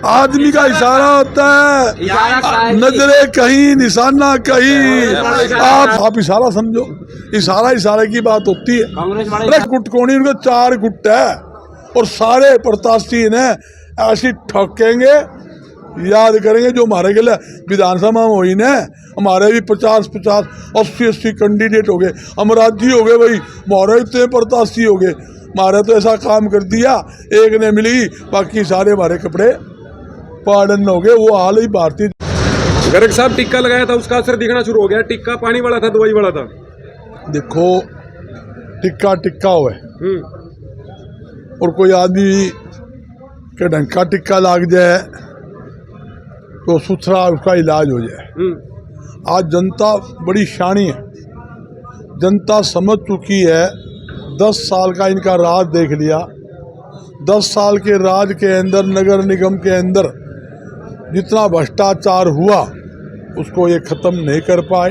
आदमी का इशारा होता है, नजरे कहीं निशाना कहीं। आप इशारा समझो, इशारे की बात होती है। अरे गुट कोनी उनके 4 गुट है और सारे प्रत्याशी ने ऐसी ठोकेंगे, याद करेंगे जो हमारे के लिए विधानसभा में हुई ना। हमारे भी 50-50, 80-80 कैंडिडेट हो गए, हम राज्य हो गए भाई, हमारे इतने प्रत्याशी हो गए। हमारे तो ऐसा काम कर दिया, एक ने मिली, बाकी सारे हमारे कपड़े पाड़न हो गए। वो हाल ही भारतीय। गर्ग साहब टिक्का लगाया था, उसका असर दिखना शुरू हो गया। टिक्का पानी वाला था, दवाई वाला था। देखो टिक्का हुआ और कोई आदमी के ढंग का टिक्का लाग जाए तो सुथरा उसका इलाज हो जाए। आज जनता बड़ी शानी है, जनता समझ चुकी है। 10 साल का इनका राज देख लिया। 10 साल के राज के अंदर नगर निगम के अंदर जितना भ्रष्टाचार हुआ उसको ये खत्म नहीं कर पाए।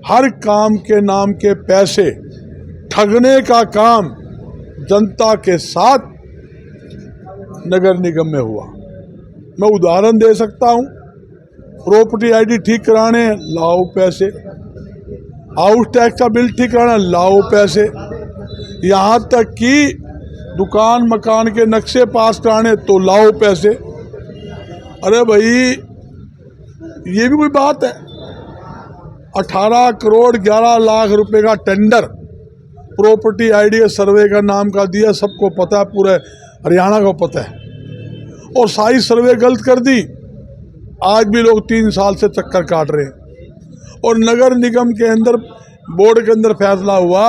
हर काम के नाम के पैसे ठगने का काम जनता के साथ नगर निगम में हुआ। मैं उदाहरण दे सकता हूँ, प्रॉपर्टी आईडी ठीक कराने लाओ पैसे, हाउस टैक्स का बिल ठीक कराना लाओ पैसे, यहाँ तक कि दुकान मकान के नक्शे पास कराने तो लाओ पैसे। अरे भाई ये भी कोई बात है? 18 करोड़ 11 लाख रुपए का टेंडर प्रॉपर्टी आईडी सर्वे का नाम का दिया, सबको पता है, पूरे हरियाणा को पता है। और सारी सर्वे गलत कर दी। आज भी लोग 3 साल से चक्कर काट रहे हैं। और नगर निगम के अंदर बोर्ड के अंदर फैसला हुआ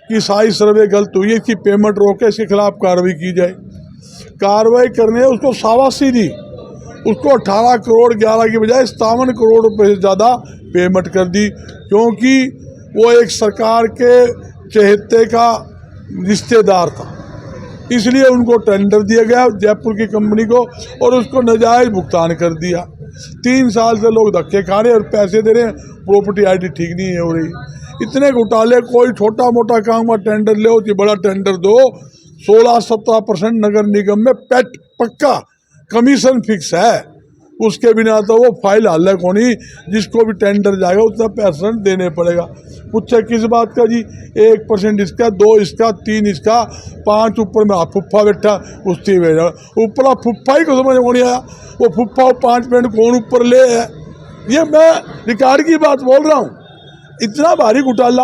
कि सारी सर्वे गलत हुई है, इसकी पेमेंट रोके, इसके खिलाफ कार्रवाई की जाए। कार्रवाई करने उसको शाबाशी दी, उसको 18 करोड़ 11 की बजाय 57 करोड़ रुपए से ज़्यादा पेमेंट कर दी, क्योंकि वो एक सरकार के चहेते का रिश्तेदार था। इसलिए उनको टेंडर दिया गया जयपुर की कंपनी को और उसको नाजायज भुगतान कर दिया। 3 साल से लोग धक्के खा रहे हैं और पैसे दे रहे हैं, प्रॉपर्टी आईडी ठीक नहीं हो रही। इतने घोटाले, कोई छोटा मोटा काम का टेंडर ले कि बड़ा टेंडर दो। 16-17% नगर निगम में पेट पक्का कमीशन फिक्स है, उसके बिना तो वो फाइल हल्ला को नहीं। जिसको भी टेंडर जाएगा उतना पैसा देने पड़ेगा। पूछे किस बात का जी? 1% इसका, 2 इसका, 3 इसका, 5 ऊपर में फुफ्फा बैठा उसकी भेजा। ऊपर फुफ्फा ही को समझ में नहीं आया, वो फुफ्फा 5% कौन ऊपर ले है? ये मैं रिकॉर्ड की बात बोल रहा हूँ। इतना भारी घोटाला।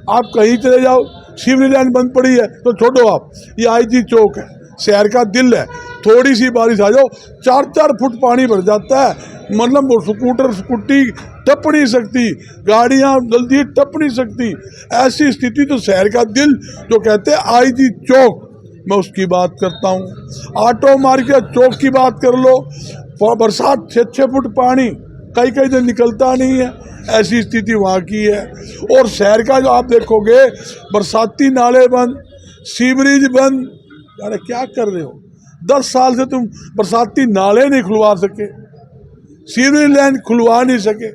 आप कहीं चले जाओ, शिवरी लाइन बंद पड़ी है तो छोड़ो आप, ये IG चौक है, शहर का दिल है। थोड़ी सी बारिश आ जाओ 4-4 फुट पानी भर जाता है। मतलब वो स्कूटी टप नहीं सकती, गाड़ियां जल्दी टप नहीं सकती, ऐसी स्थिति। तो शहर का दिल जो कहते हैं IG चौक, मैं उसकी बात करता हूँ। ऑटो मार्केट चौक की बात कर लो, बरसात 6-6 फुट पानी कई दिन निकलता नहीं है, ऐसी स्थिति वहाँ की है। और शहर का जो आप देखोगे, बरसाती नाले बंद, सीवरेज बंद। अरे क्या कर रहे हो? 10 साल से तुम बरसाती नाले नहीं खुलवा सके, सीवरेज लाइन खुलवा नहीं सके,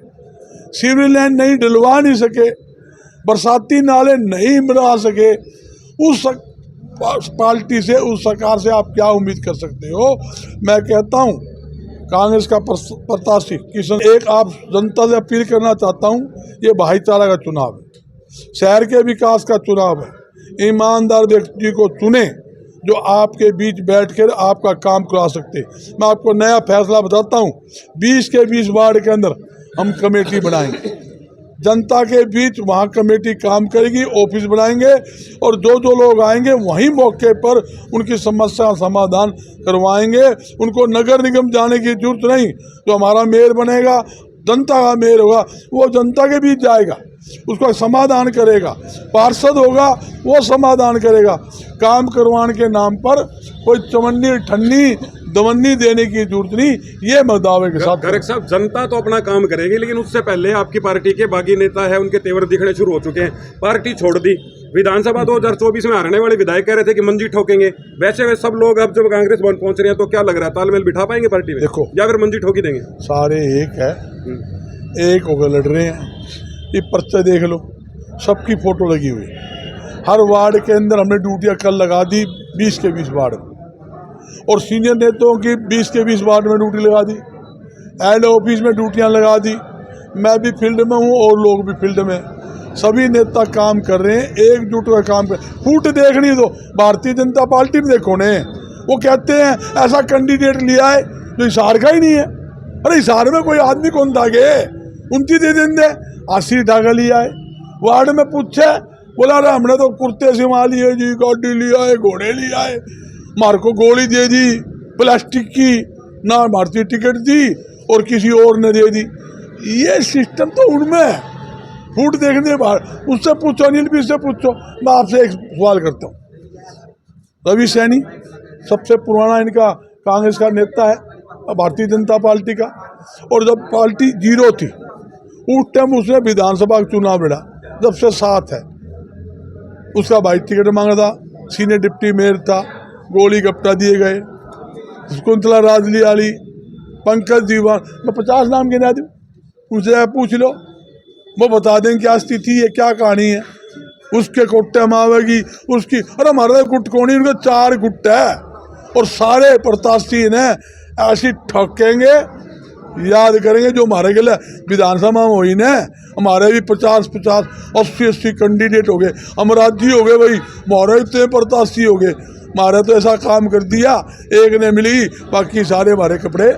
सीवरेज लाइन नहीं डलवा नहीं सके, बरसाती नाले नहीं बना सके। उस पार्टी से, उस सरकार से आप क्या उम्मीद कर सकते हो? मैं कहता हूँ कांग्रेस का प्रत्याशी किशन, एक आप जनता से अपील करना चाहता हूँ, ये भाईचारा का चुनाव है, शहर के विकास का चुनाव है। ईमानदार व्यक्ति को चुने जो आपके बीच बैठकर आपका काम करा सकते। मैं आपको नया फैसला बताता हूँ, 20 के 20 वार्ड के अंदर हम कमेटी बनाएंगे, जनता के बीच वहाँ कमेटी काम करेगी, ऑफिस बनाएंगे और जो लोग आएंगे वहीं मौके पर उनकी समस्या समाधान करवाएंगे। उनको नगर निगम जाने की जरूरत नहीं। जो हमारा मेयर बनेगा, जनता का मेयर होगा, वो जनता के बीच जाएगा, उसका समाधान करेगा। पार्षद होगा, वो समाधान करेगा। काम करवाने के नाम पर कोई चवन्नी ठन्नी दवन्नी देने की जरूरत नहीं। ये मैं दावे के साथ। गर्ग साहब, जनता तो अपना काम करेगी, लेकिन उससे पहले आपकी पार्टी के बागी नेता है, उनके तेवर दिखने शुरू हो चुके हैं। पार्टी छोड़ दी, विधानसभा 2024 में हारने वाले विधायक कह रहे थे कि मंजी ठोकेंगे। वैसे वे सब लोग अब जब कांग्रेस भवन पहुंच रहे हैं तो क्या लग रहा है, तालमेल बिठा पाएंगे पार्टी में? देखो, या फिर मंजी ठोकी देंगे? सारे एक है, एक होकर लड़ रहे हैं। ये पर्चे देख लो, सबकी फोटो लगी हुई। हर वार्ड के अंदर हमने ड्यूटियां कल लगा दी, 20 के 20 वार्ड। और सीनियर नेताओं की 20 के 20 वार्ड में ड्यूटी लगा दी, एल ऑफिस में ड्यूटियां लगा दी। मैं भी फील्ड में हूँ और लोग भी फील्ड में, सभी नेता काम कर रहे हैं, एकजुट होकर काम कर। फूट देखनी तो भारतीय जनता पार्टी में देखो ने, वो कहते हैं ऐसा कैंडिडेट लिया है जो हिसार का ही नहीं है। अरे हिसार में कोई आदमी कौन था गे, 29 दे देंगे, 80 ढाका लिया है। वार्ड में पूछे, बोला अरे हमने तो कुर्ते सिमा लिए जी, गाड़ी लिया है, घोड़े लिया है, मार को गोली दे दी प्लास्टिक की, ना भारतीय टिकट दी और किसी और ने दे दी। ये सिस्टम तो उनमें है। फूट देखने बाहर, उससे पूछो, अनिल भी से पूछो। मैं आपसे एक सवाल करता हूँ, रवि सैनी सबसे पुराना इनका कांग्रेस का नेता है, भारतीय जनता पार्टी का, और जब पार्टी जीरो थी उस टाइम उसने विधानसभा का चुनाव लड़ा, जब से साथ है। उसका भाई टिकट मांगा था, सीनियर डिप्टी मेयर था, गोली गप्टा दिए गए। शकुंतला राजलियाली, पंकज दीवान, मैं 50 नाम गिना दूँ, उनसे पूछ लो, वो बता दें क्या स्थिति है, क्या कहानी है। उसके गुट्टे मावेगी उसकी, अरे हमारा गुट कौन, उनके 4 गुट है और सारे प्रत्याशी ने ऐसी ठकेंगे, याद करेंगे जो हमारे के लिए विधानसभा में हुई ना, हमारे भी 50-50, 80-80 कैंडिडेट हो गए, अमराज जी हो गए भाई, हमारे इतने प्रत्याशी हो गए। हमारे तो ऐसा काम कर दिया, एक ने मिली, बाकी सारे हमारे कपड़े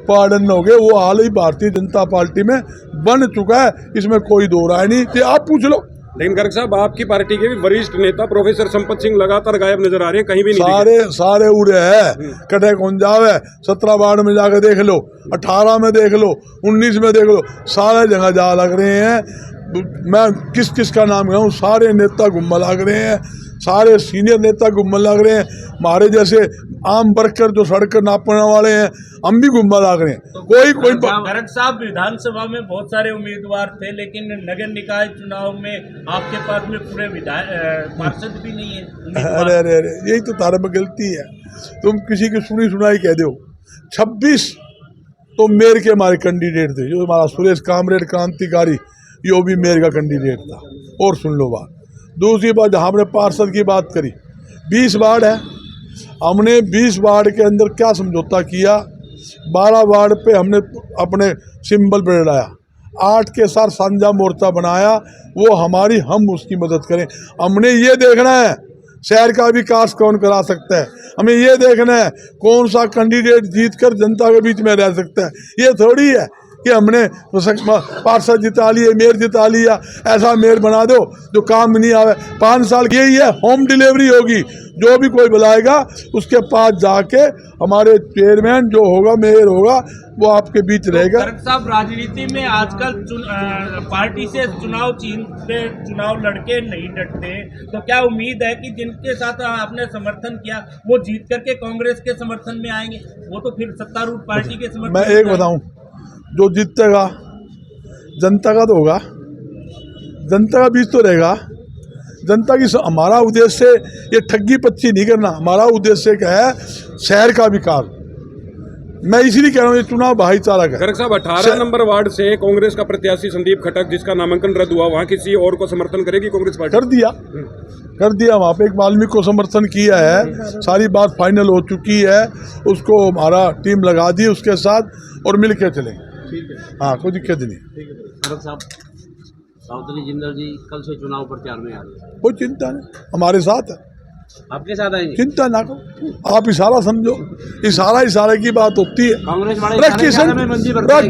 पार्डन हो गए। वो हाल ही भारतीय जनता पार्टी में बन चुका है, इसमें कोई दो राय नहीं। तो आप पूछ लो। लेकिन गर्ग साहब, आपकी पार्टी के भी वरिष्ठ नेता प्रोफेसर संपत सिंह लगातार गायब नजर आ रहे हैं, कहीं भी नहीं सारे उड़े है, कटे कौन जावे। 17 वार्ड में जाकर देख लो, 18 में देख लो, 19 में देख लो, सारे जगह जा लग रहे हैं। मैं किस किस का नाम कहूँ, सारे नेता घूमने लग रहे हैं, सारे सीनियर नेता घूमने लग रहे हैं। हमारे जैसे आम वर्कर जो सड़क नापने वाले हैं, हम भी घूमने लग रहे हैं। तो कोई गर्ग साहब, विधानसभा में बहुत सारे उम्मीदवार थे, लेकिन नगर निकाय चुनाव में आपके पास में पूरे पार्षद भी नहीं है। अरे अरे अरे, यही तो तारे में गलती है, तुम किसी की सुनी सुनाई कह दो। 26 तो मेयर के हमारे कैंडिडेट थे, जो हमारा सुरेश कामरेड क्रांतिकारी, यो भी मेयर का कैंडिडेट था। और सुन लो बात, दूसरी बात, जहाँ हमने पार्षद की बात करी, 20 वार्ड है, हमने 20 वार्ड के अंदर क्या समझौता किया, 12 वार्ड पे हमने अपने सिंबल पर लड़ाया, 8 के साथ साझा मोर्चा बनाया, वो हमारी, हम उसकी मदद करें। हमने ये देखना है शहर का विकास कौन करा सकता है, हमें ये देखना है कौन सा कैंडिडेट जीतकर जनता के बीच में रह सकता है। ये थोड़ी है कि हमने पार्षद जिता लिए, मेयर जिता लिया, ऐसा मेयर बना दो जो काम नहीं आवे। 5 साल यही है, होम डिलीवरी होगी, जो भी कोई बुलाएगा उसके पास जाके हमारे चेयरमैन जो होगा, मेयर होगा, वो आपके बीच रहेगा। गर्ग साहब, राजनीति में आजकल पार्टी से चुनाव छीनते, चुनाव लड़के नहीं डटते, तो क्या उम्मीद है कि जिनके साथ आपने समर्थन किया वो जीत करके कांग्रेस के समर्थन में आएंगे? वो तो फिर सत्तारूढ़ पार्टी के समर्थन। मैं एक बताऊं, जो जीतेगा जनता का तो होगा, जनता का बीच तो रहेगा, जनता की। हमारा उद्देश्य ये ठगी पच्ची नहीं करना, हमारा उद्देश्य क्या है, शहर का विकास। मैं इसीलिए कह रहा हूँ ये चुनाव भाईचारा का। गर्ग साहब, 18 नंबर वार्ड से कांग्रेस का प्रत्याशी संदीप खटक, जिसका नामांकन रद्द हुआ, वहाँ किसी और को समर्थन करेगी कांग्रेस पार्टी? कर दिया वहाँ पे एक वाल्मीकि को समर्थन किया है, सारी बात फाइनल हो चुकी है, उसको हमारा टीम लगा दी उसके साथ और मिल के चलेंगे। हाँ, कोई दिक्कत नहीं। गर्ग साहब, साउतली जिंदल जी कल से चुनाव प्रचार में आ रहे हैं, कोई चिंता नहीं, हमारे साथ है, आपके साथ आएंगे? चिंता ना करो, आप इशारा समझो, इशारे की बात होती है। कांग्रेस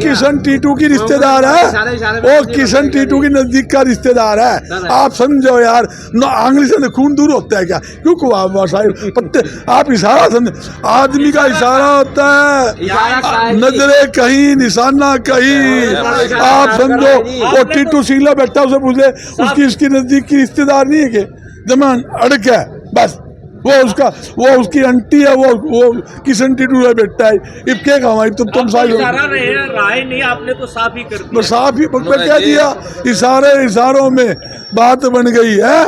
किशन टीटू की रिश्तेदार है, वो किशन टीटू की नजदीक का रिश्तेदार है, आप समझो यार, आंगली से खून दूर होता है क्या? क्यों पत्ते, आप इशारा समझो, आदमी का इशारा होता है, नजरे कहीं निशाना कहीं, आप समझो। वो टीटू सिंगला बैठा, उसे पूछे उसकी इसकी नजदीक की रिश्तेदार नहीं है कि जमान अड़क है, बस वो उसकी आंटी है, वो किशन टीटू है बेटा है। इब क्या कहा, तुम सारी राय नहीं, आपने तो साफ ही कर दिया। साफ ही क्या दिया, इशारों में बात बन गई है।